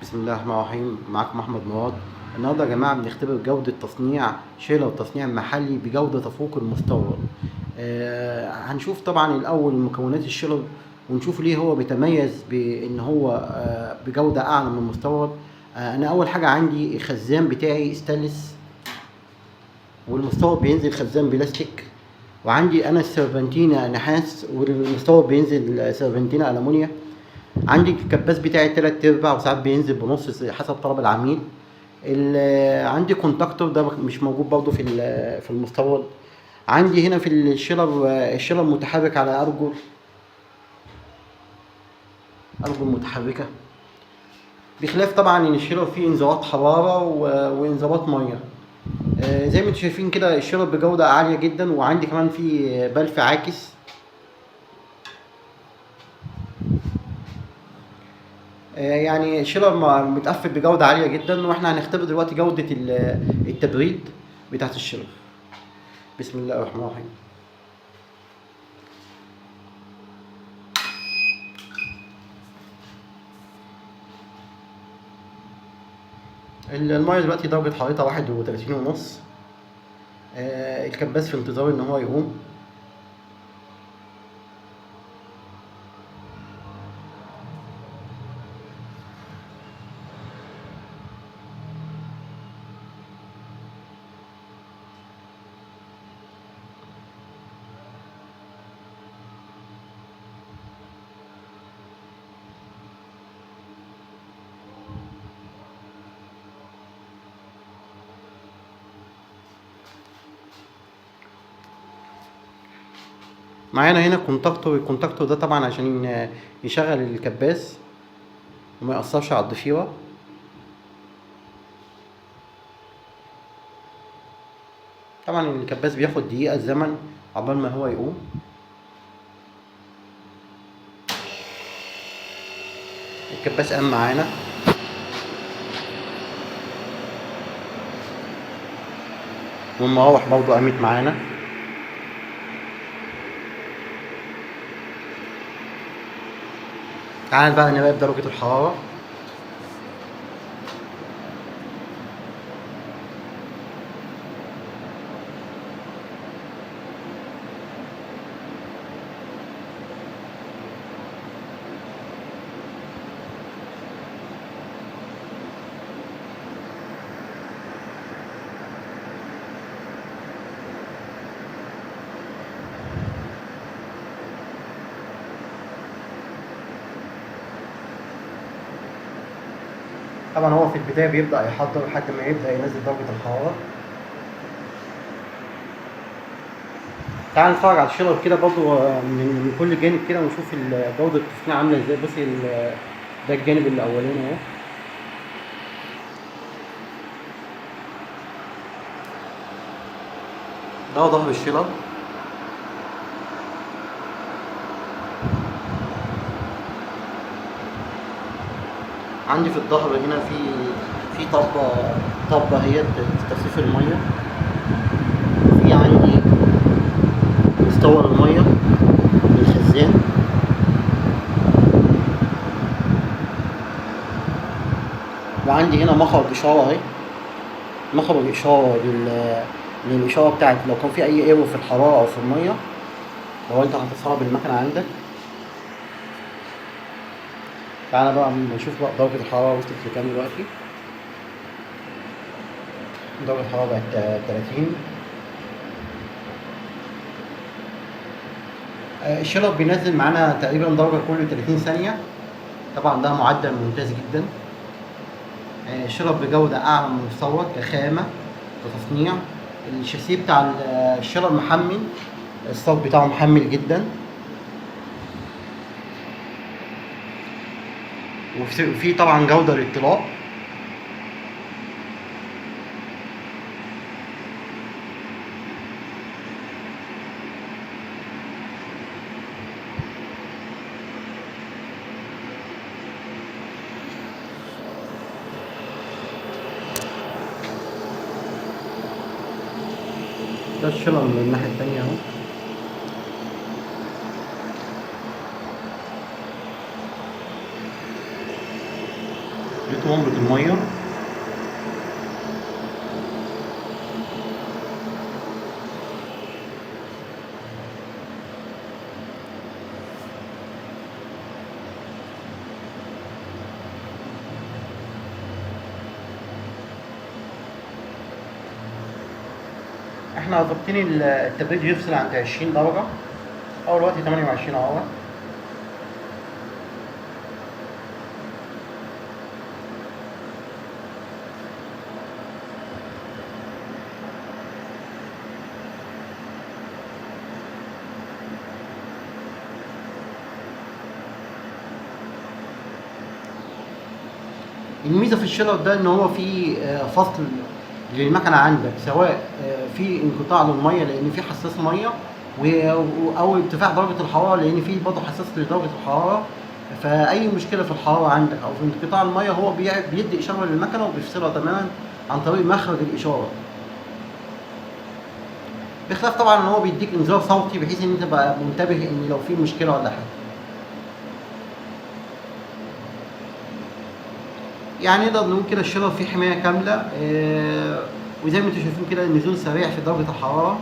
بسم الله الرحمن الرحيم. معاكم احمد مراد. النهارده يا جماعه بنختبر جوده تصنيع شيلر تصنيع محلي بجوده تفوق المستورد. هنشوف طبعا الاول مكونات الشيلر ونشوف ليه هو بيتميز بان هو بجوده اعلى من المستورد. انا اول حاجه عندي الخزان بتاعي ستانلس، والمستورد بينزل خزان بلاستيك، وعندي انا السربنتينه نحاس والمستورد بينزل سربنتينه المونيا. عندي الكباس بتاعي 3/4 وساعات بينزل بنص حسب طلب العميل. عندي كونتاكتور ده مش موجود برضه في المستورد. عندي هنا في الشيلر متحرك على ارجل متحركه، بخلاف طبعا ان الشيلر فيه انذارات حراره وانذارات ميه. زي ما انتم شايفين كده الشيلر بجوده عاليه جدا، وعندي كمان في بلف عاكس. يعني الشيلر متقفل بجودة عالية جدا، واحنا هنختبر دلوقتي جودة التبريد بتاعت الشيلر. بسم الله الرحمن الرحيم. المية دلوقتي درجة حرارتها 31.5. الكباس في انتظار ان هو يقوم. معانا هنا الكونتاكتور ده طبعا عشان يشغل الكباس وما يأثرش على الضفيرة. طبعا الكباس بياخد دقيقة زمن عقبال ما هو يقوم. الكباس قام معانا، والمراوح برضه قامت معانا. تعال بقى نراقب درجة الحرارة. طبعا هو في البداية بيبدأ يحضر لحد ما يبدأ ينزل درجة الحرارة. تعال نتفرج على الشيلر كده برضو من كل جانب كده ونشوف جودة التصنيع عاملة ازاي. بصي ده الجانب الأولاني اهو. ده ظهر الشيلر. عندي في الظهر هنا في طبة هي تخفيف المية. في عندي مستور المية للخزان. وعندي هنا مخرج إشارة اهي، مخرج إشارة للإشارة بتاعت لو كان في أي ايرور في الحرارة أو في المية، لو أنت هتسرب المكنة عندك. تعالى بقى نشوف بقى درجة الحرارة وصلت لكام دلوقتي. درجة الحرارة بقت 30. الشيلر بينزل معانا تقريبا درجة كل 30 ثانية. طبعا ده معدل ممتاز جدا. الشيلر بجودة أعلى من المستورد كخامة كتصنيع. الشاسيه بتاع الشيلر محمل، الصوت بتاعه محمل جدا. وفي طبعا جودة للاطلاق. ده الشيلر من الناحية التانية اهو. دي ومبة المية. احنا ظابطين التبريد يفصل عند 20 درجة، أو دلوقتي 28 اهو. الميزة في الشيلر ده إن هو في فصل للمكنة عندك، سواء في انقطاع للمية لأن في حساس مية، أو ارتفاع درجة الحرارة لأن في برضه حساس لدرجة الحرارة. فأي مشكلة في الحرارة عندك أو في انقطاع المية هو بيدي إشارة للمكنة وبيفصلها تماما عن طريق مخرج الإشارة. بخلاف طبعا إن هو بيديك إنذار صوتي بحيث إن أنت تبقى منتبه إن لو في مشكلة ولا حاجة. يعني نقدر نقول كده الشيلر فيه حماية كاملة، وزي ما انتم شايفين كده النزول سريع في درجة الحرارة.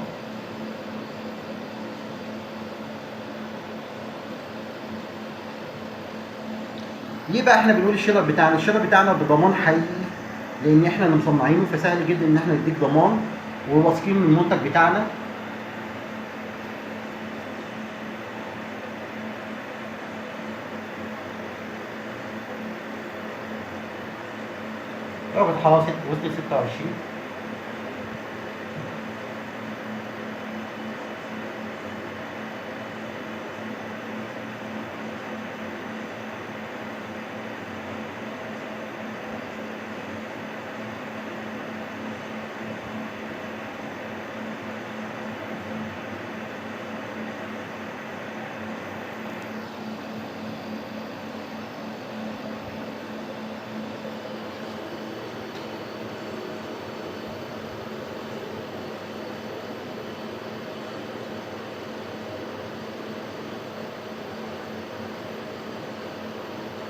ليه بقى احنا بنقول الشيلر بتاعنا؟ الشيلر بتاعنا بضمان حقيقي لان احنا اللي مصنعينه، فسهل جدا ان احنا نديك ضمان وواثقين من المنتج بتاعنا. درجة الحرارة وصلت 26.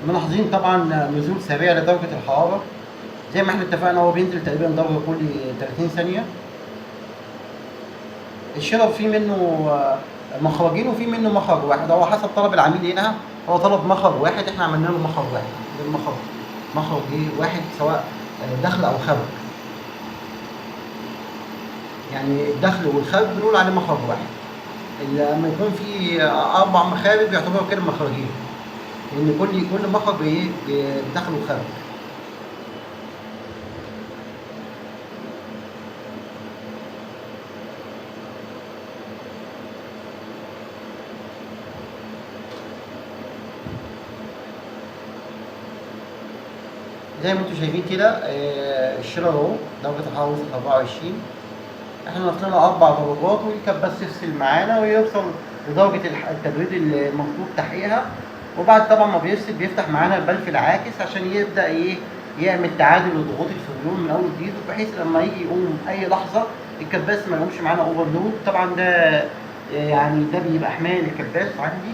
ملاحظين طبعا نزول سريع لدرجة الحرارة، زي ما احنا اتفقنا هو بينزل تقريبا درجة كل 30 ثانية. الشيلر فيه منه مخرجين وفيه منه مخرج واحد، هو حسب طلب العميل هنا. هو طلب مخرج واحد، احنا عملنا له مخرج واحد. ده المخرج مخرج ايه واحد، سواء دخل او خارج. يعني الدخل والخارج بنقول عليه مخرج واحد. لما يكون في 4 مخارج يعتبروا كده مخرجين، لان كل مخرج بايه بدخل وخارج. زي ما انتم شايفين كده الشيلر اهو درجة الحرارة وصلت 24. احنا نطلنا 4 درجات والكباس يفصل معانا ويوصل لدرجة التبريد المطلوب تحقيقها. وبعد طبعا ما بيفصل بيفتح معانا البلف العاكس عشان يبدأ ايه يعمل تعادل لضغوط الفريون من اول جديد، بحيث لما يجي يقوم اي لحظة الكباس ما يقومش معانا اوفرلود. طبعا ده يعني ده بيبقى حماية للكباس عندي،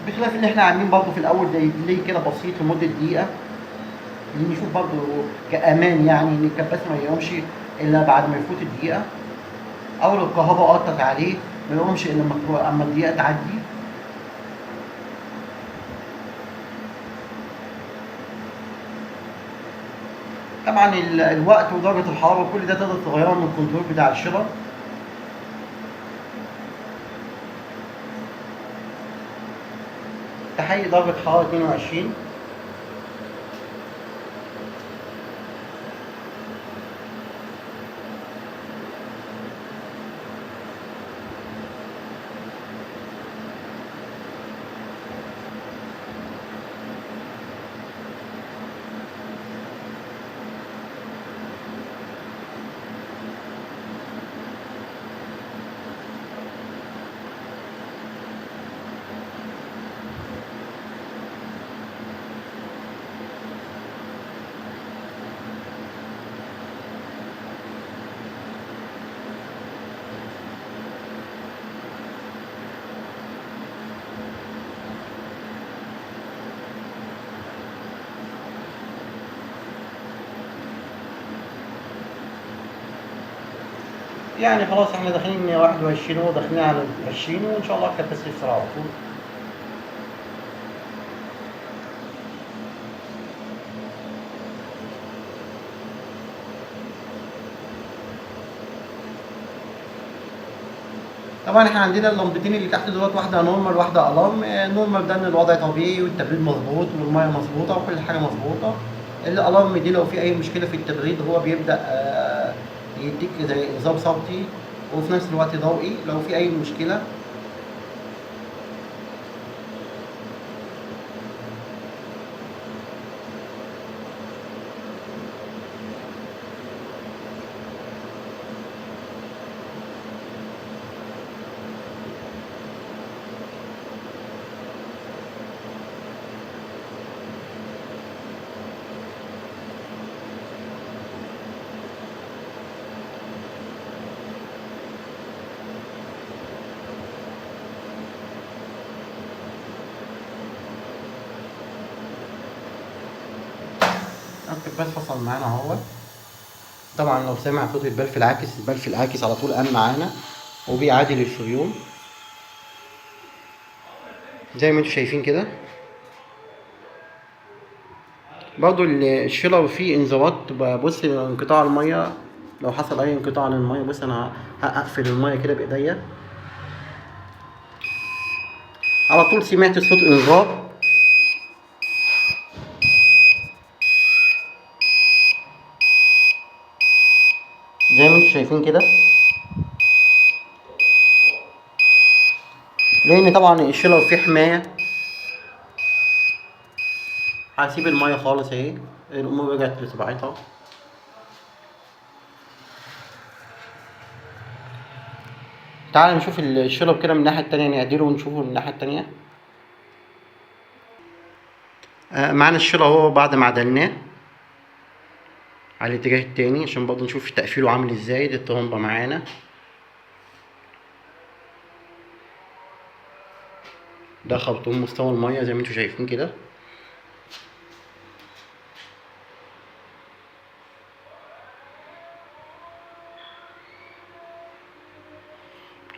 بخلاف ان احنا عاملين برضه في الاول زي ديلي كده بسيط لمدة دقيقة، نشوف برضه كأمان يعني ان الكباس ما يقومش الا بعد ما يفوت الدقيقة، او لو الكهرباء قطت عليه ما يقومش الا اما الدقيقة تعدي. طبعا الوقت ودرجة الحرارة وكل ده تقدر تغيرها من الكنترول بتاع الشيلر. تحقيق درجة حرارة 22. يعني خلاص احنا داخلين 21 اهو، داخلين على 20 وان شاء الله كانت تسري بسرعه على طول. طبعا احنا عندنا اللمبتين اللي تحت دولت، واحده نورمال واحده الارم. نورمال ده ان الوضع طبيعي والتبريد مظبوط والميه مظبوطه وكل حاجه مظبوطه. الالارم دي لو في اي مشكله في التبريد هو بيبدا يديك زي انذار صوتي وفي نفس الوقت ضوئي لو في اي مشكله. البال فصل معانا اهو. طبعا لو سامع صوت البلف العاكس، البلف العاكس على طول قام معانا وبيعادل الفريون زي ما انتم شايفين كده. برضو الشيلر فيه انذارات، ببص انقطاع الميه، لو حصل اي انقطاع للميه. بص انا هقفل الميه كده بايديا، على طول سمعت صوت انذار. زي ما انتم شايفين كده، لان طبعا الشيلر فيه حمايه. هسيب الميه خالص اهي، الامور رجعت لطبيعتها. تعال نشوف الشيلر كده من الناحيه التانية، نعدله ونشوفه من الناحيه التانية. معانا الشيلر اهو بعد ما عدلناه على الاتجاه التاني عشان برضه نشوف تقفيله عامل ازاي. دي الطرمبة معانا، ده خرطوم مستوى المية زي ما انتوا شايفين كده.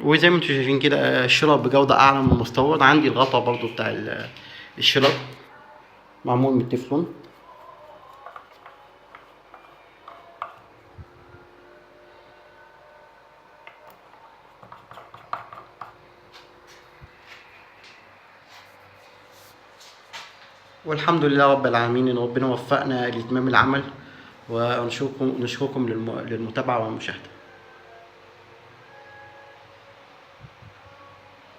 وزي ما انتوا شايفين كده الشيلر بجودة أعلى من المستورد. عندي الغطا برضه بتاع الشيلر معمول من التeflon. والحمد لله رب العالمين ان ربنا وفقنا لإتمام العمل، ونشكركم للمتابعة والمشاهدة.